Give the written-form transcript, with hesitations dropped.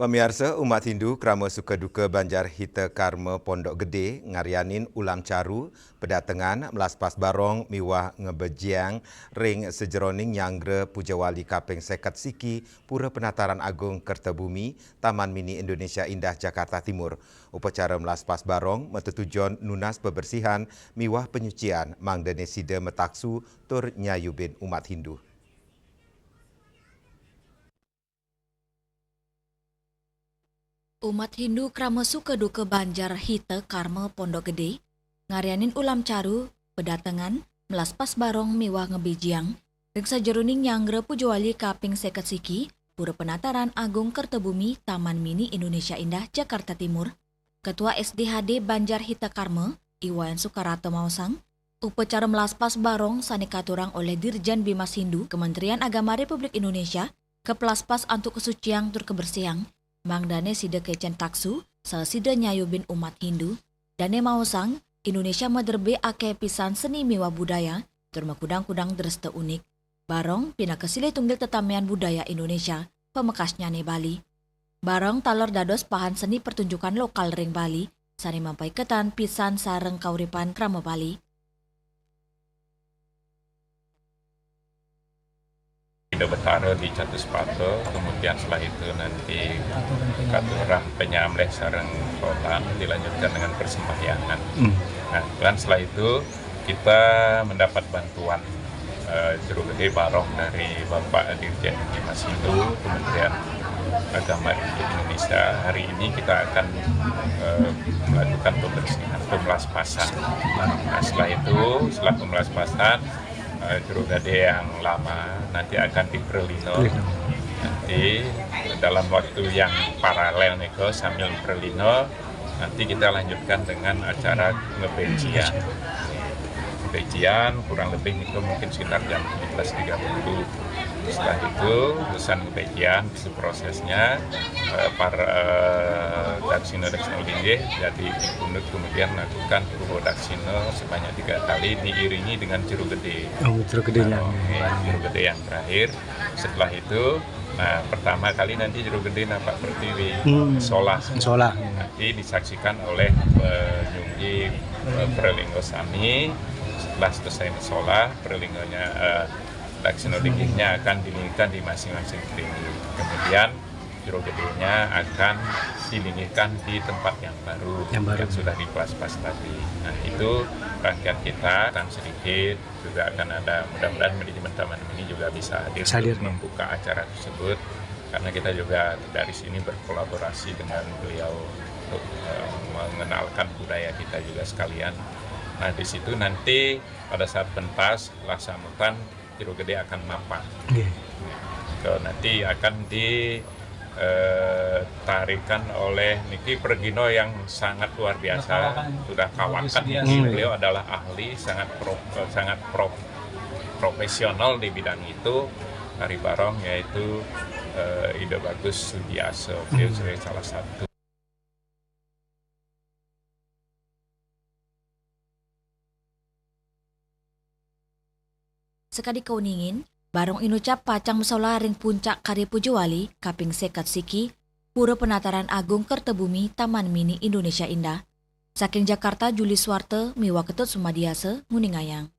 Pemirsa umat Hindu Krama Sukaduka Banjar Hita Karma Pondok Gede ngarianin ulam caru pedatengan melaspas barong miwah ngebejiang ring sejeroning Nyanggre Pujawali Kaping Sekat Siki Pura Penataran Agung Kertebumi Taman Mini Indonesia Indah Jakarta Timur. Upacara melaspas barong metutujon nunas bebersihan miwah penyucian mangdene sida metaksu tur nyayubin umat Hindu. Umat Hindu Krama Sukaduka Banjar Hita Karma Pondok Gede ngarianin ulam caru pedatengan melaspas barong miwah ngebijiang ring sajeruning Nyanggre Pujawali Kaping Seket Siki Pura Penataran Agung Kertebumi Taman Mini Indonesia Indah Jakarta Timur. Ketua SDHD Banjar Hita Karma Iwayan Sukarato Mausang upacara melaspas barong sanikaturang oleh Dirjen Bimas Hindu Kementerian Agama Republik Indonesia ke pelaspas antuk kesucian tur kebersihan mangdane sida kecen taksu sal sida nyayubin umat Hindu dane mausang Indonesia maderbe ake pisan seni miwa budaya turma kudang-kudang dreste unik barong pina kesile tunggil tetamian budaya Indonesia pemekasnya ne Bali barong talor dados pahan seni pertunjukan lokal ring Bali sani mampai ketan pisan sareng kauripan krama Bali. Betara di Catuspato, kemudian setelah itu nanti katurang penyamleh sareng kolam dilanjutkan dengan persembahyangan. Nah, dan setelah itu kita mendapat bantuan jeruk gede barong dari Bapak Dirjen Bimas Hindu Kementerian Agama Republik Indonesia. Hari ini kita akan melakukan pembersihan, pemelaspasan. Nah, setelah pemelaspasan jeruk gede yang lama nanti akan diperlino. Nanti dalam waktu yang paralel nih sambil perlino nanti kita lanjutkan dengan acara ngebejian. Ngebejian kurang lebih itu mungkin sekitar jam 17.30. Setelah itu urusan ngebejian prosesnya para daksino linggih jadi dipunut kemudian melakukan puho daksino sebanyak 3 kali diiringi dengan jeruk gede. Jeruk gedenya. Jeruk gede yang terakhir. Setelah itu, nah pertama kali nanti jeruk gede nampak pertiwi solah. Nanti disaksikan oleh penyunggi Perlinggo Sami. Setelah selesai solah, perlinggonya daksino linggihnya akan dilingihkan di masing-masing tinggi. Kemudian jeruk gedenya akan dilingihkan di tempat yang baru yang sudah dipelaspas tadi. Nah itu rangkaian kita akan sedikit juga akan ada mudah-mudahan manajemen taman ini juga bisa hadir membuka acara tersebut karena kita juga dari sini berkolaborasi dengan beliau untuk mengenalkan budaya kita juga sekalian. Nah di situ nanti pada saat pentas laksamutan jeruk gede akan mapan. Nanti akan ditarikan oleh Niki Pergino yang sangat luar biasa, sudah kawakan. Beliau adalah ahli, sangat profesional di bidang itu, tari barong, yaitu Ida Bagus Sudiaso. Beliau sebagai salah satu. Sekadi kauningin, barong inucap pacang musola ring puncak Karya Pujawali Kaping Sekat Siki Pura Penataran Agung Kertebumi Taman Mini Indonesia Indah. Saking Jakarta Juli Swarte miwa ketut Sumadiase Nguningayang.